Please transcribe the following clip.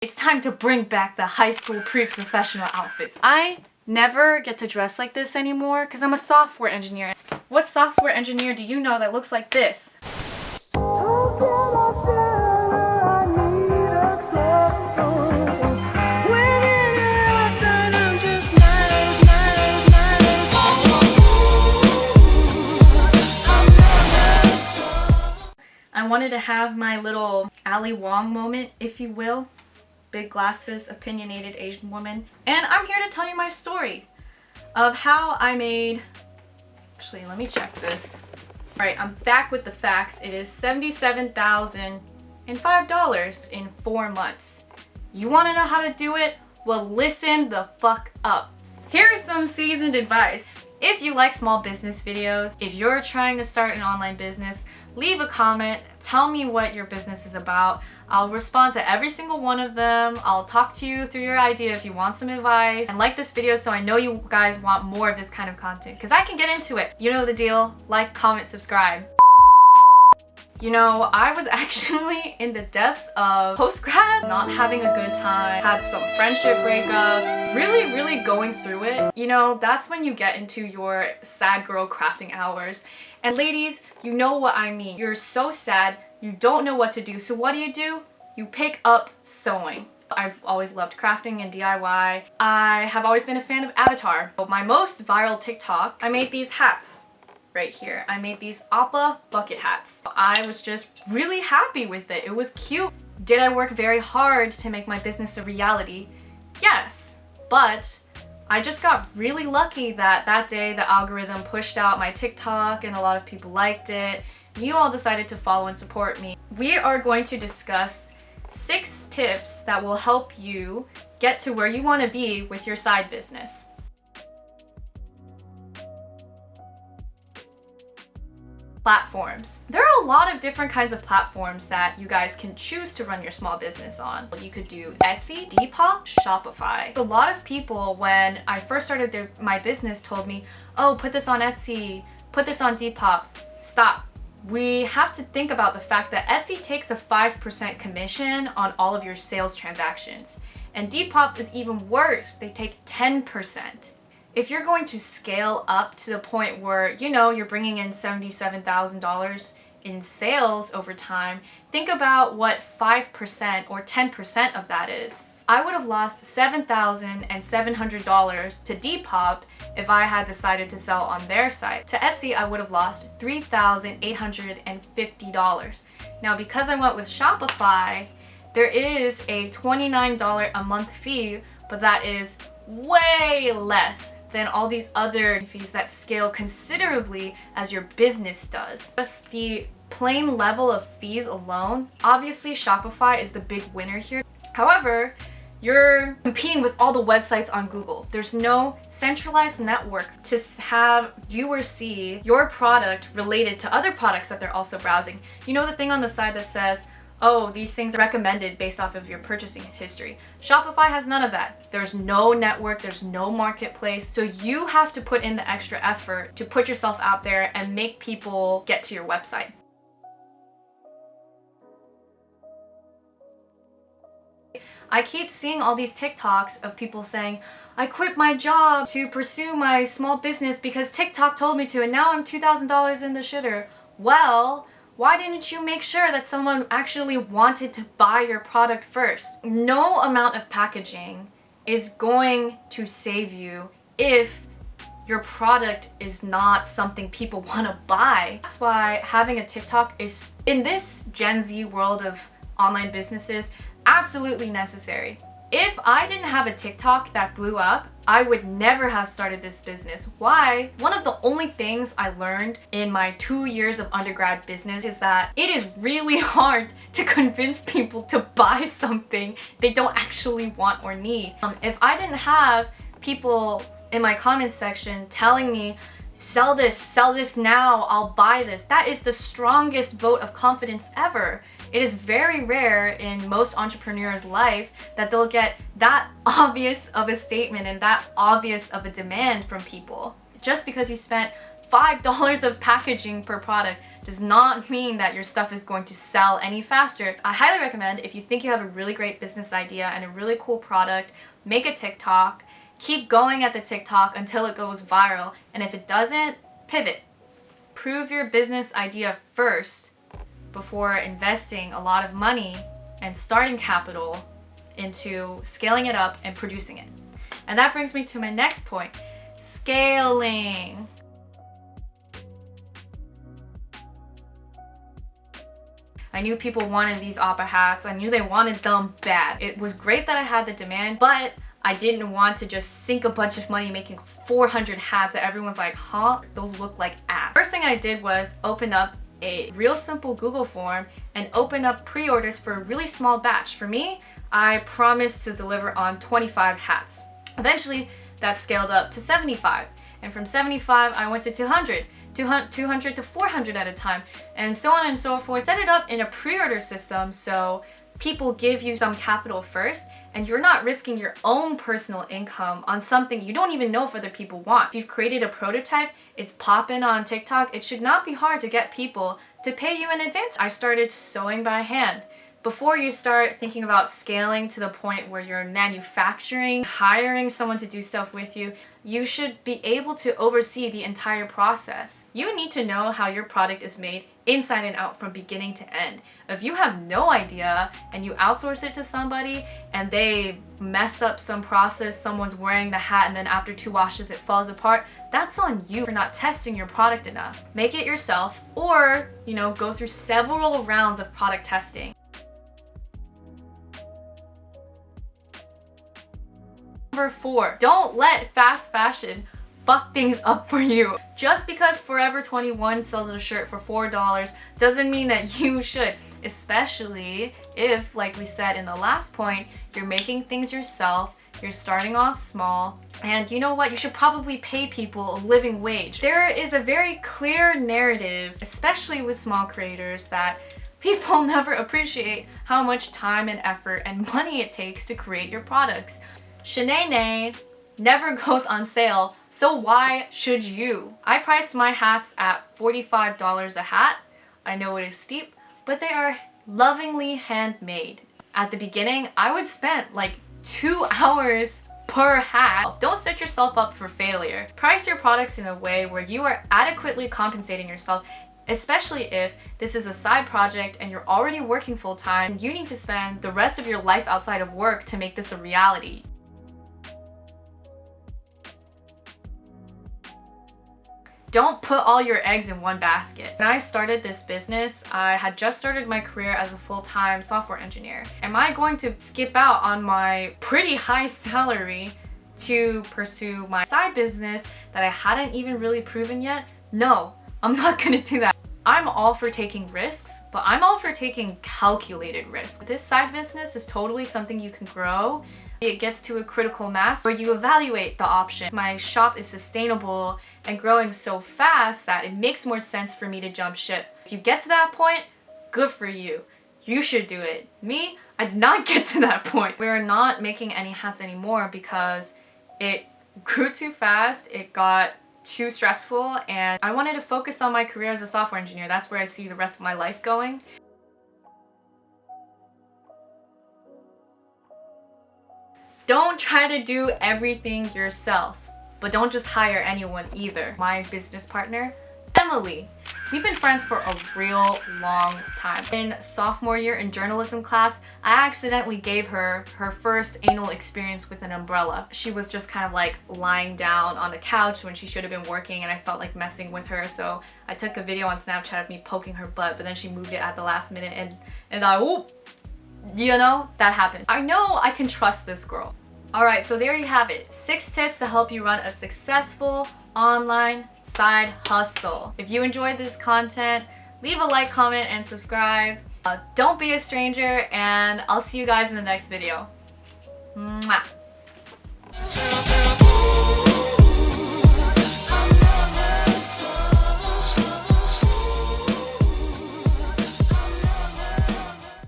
It's time to bring back the high school pre-professional outfits. I never get to dress like this anymore because I'm a software engineer. What software engineer do you know that looks like this? I wanted to have my little Ali Wong moment, if you will. Big glasses, opinionated Asian woman. And I'm here to tell you my story of how I made... Actually, let me check this. Alright, I'm back with the facts. It is $77,005 in 4 months. You want to know how to do it? Well, listen the fuck up. Here is some seasoned advice. If you like small business videos, if you're trying to start an online business, leave a comment, tell me what your business is about. I'll respond to every single one of them. I'll talk to you through your idea if you want some advice. And like this video so I know you guys want more of this kind of content, because I can get into it. You know the deal. Like, comment, subscribe. You know, I was actually in the depths of post-grad, not having a good time, had some friendship breakups, really going through it. You know, that's when you get into your sad girl crafting hours. And ladies, you know what I mean. You're so sad, you don't know what to do. So what do? You pick up sewing. I've always loved crafting and DIY. I have always been a fan of Avatar. My most viral TikTok, I made these hats. Right here. I made these Appa bucket hats. I was just really happy with it. It was cute. Did I work very hard to make my business a reality? Yes, but I just got really lucky that that day the algorithm pushed out my TikTok and a lot of people liked it. You all decided to follow and support me. We are going to discuss 6 tips that will help you get to where you want to be with your side business. Platforms. There are a lot of different kinds of platforms that you guys can choose to run your small business on. You could do Etsy, Depop, Shopify. A lot of people, when I first started my business, told me, oh, put this on Etsy, put this on Depop. Stop. We have to think about the fact that Etsy takes a 5% commission on all of your sales transactions. And Depop is even worse. They take 10%. If you're going to scale up to the point where, you know, you're bringing in $77,000 in sales over time, think about what 5% or 10% of that is. I would have lost $7,700 to Depop if I had decided to sell on their site. To Etsy, I would have lost $3,850. Now, because I went with Shopify, there is a $29 a month fee, but that is way less than all these other fees that scale considerably as your business does. Just the plain level of fees alone, obviously Shopify is the big winner here. However, you're competing with all the websites on Google. There's no centralized network to have viewers see your product related to other products that they're also browsing. You know the thing on the side that says, oh, these things are recommended based off of your purchasing history. Shopify has none of that. There's no network, there's no marketplace, so you have to put in the extra effort to put yourself out there and make people get to your website. I keep seeing all these TikToks of people saying, I quit my job to pursue my small business because TikTok told me to, and now I'm $2,000 in the shitter. Well, why didn't you make sure that someone actually wanted to buy your product first? No amount of packaging is going to save you if your product is not something people want to buy. That's why having a TikTok is, in this Gen Z world of online businesses, absolutely necessary. If I didn't have a TikTok that blew up, I would never have started this business. Why? One of the only things I learned in my 2 years of undergrad business is that it is really hard to convince people to buy something they don't actually want or need. If I didn't have people in my comments section telling me, sell this now, I'll buy this, that is the strongest vote of confidence ever. It is very rare in most entrepreneurs' life that they'll get that obvious of a statement and that obvious of a demand from people. Just because you spent $5 of packaging per product does not mean that your stuff is going to sell any faster. I highly recommend, if you think you have a really great business idea and a really cool product, make a TikTok. Keep going at the TikTok until it goes viral, and if it doesn't, pivot. Prove your business idea first before investing a lot of money and starting capital into scaling it up and producing it. And that brings me to my next point, scaling. I knew people wanted these oppa hats. I knew they wanted them bad. It was great that I had the demand, but I didn't want to just sink a bunch of money making 400 hats that everyone's like, huh? Those look like ass. First thing I did was open up a real simple Google form and open up pre-orders for a really small batch. For me, I promised to deliver on 25 hats. Eventually, that scaled up to 75. And from 75, I went to 200 to 400 at a time, and so on and so forth. Set it up in a pre-order system so people give you some capital first, and you're not risking your own personal income on something you don't even know if other people want. If you've created a prototype, it's popping on TikTok, it should not be hard to get people to pay you in advance. I started sewing by hand. Before you start thinking about scaling to the point where you're manufacturing, hiring someone to do stuff with you, you should be able to oversee the entire process. You need to know how your product is made inside and out from beginning to end. If you have no idea and you outsource it to somebody and they mess up some process, someone's wearing the hat and then after 2 washes it falls apart, that's on you for not testing your product enough. Make it yourself, or, go through several rounds of product testing. Number 4, don't let fast fashion fuck things up for you. Just because Forever 21 sells a shirt for $4 doesn't mean that you should, especially if, like we said in the last point, you're making things yourself, you're starting off small, and you know what? You should probably pay people a living wage. There is a very clear narrative, especially with small creators, that people never appreciate how much time and effort and money it takes to create your products. Shanae never goes on sale, so why should you? I priced my hats at $45 a hat. I know it is steep, but they are lovingly handmade. At the beginning, I would spend like 2 hours per hat. Don't set yourself up for failure. Price your products in a way where you are adequately compensating yourself, especially if this is a side project and you're already working full-time. You need to spend the rest of your life outside of work to make this a reality. Don't put all your eggs in one basket. When I started this business, I had just started my career as a full-time software engineer. Am I going to skip out on my pretty high salary to pursue my side business that I hadn't even really proven yet? No, I'm not gonna do that. I'm all for taking risks, but I'm all for taking calculated risks. This side business is totally something you can grow. It gets to a critical mass where you evaluate the options. My shop is sustainable and growing so fast that it makes more sense for me to jump ship. If you get to that point, good for you. You should do it. Me, I did not get to that point. We're not making any hats anymore because it grew too fast, it got too stressful, and I wanted to focus on my career as a software engineer. That's where I see the rest of my life going. Don't try to do everything yourself, but don't just hire anyone either. My business partner, Emily, we've been friends for a real long time. In sophomore year in journalism class, I accidentally gave her her first anal experience with an umbrella. She was just kind of like lying down on the couch when she should have been working, and I felt like messing with her, so I took a video on Snapchat of me poking her butt, but then she moved it at the last minute, and that happened. I know I can trust this girl. Alright, so there you have it. 6 tips to help you run a successful online side hustle. If you enjoyed this content, leave a like, comment, and subscribe. Don't be a stranger, and I'll see you guys in the next video. Mwah.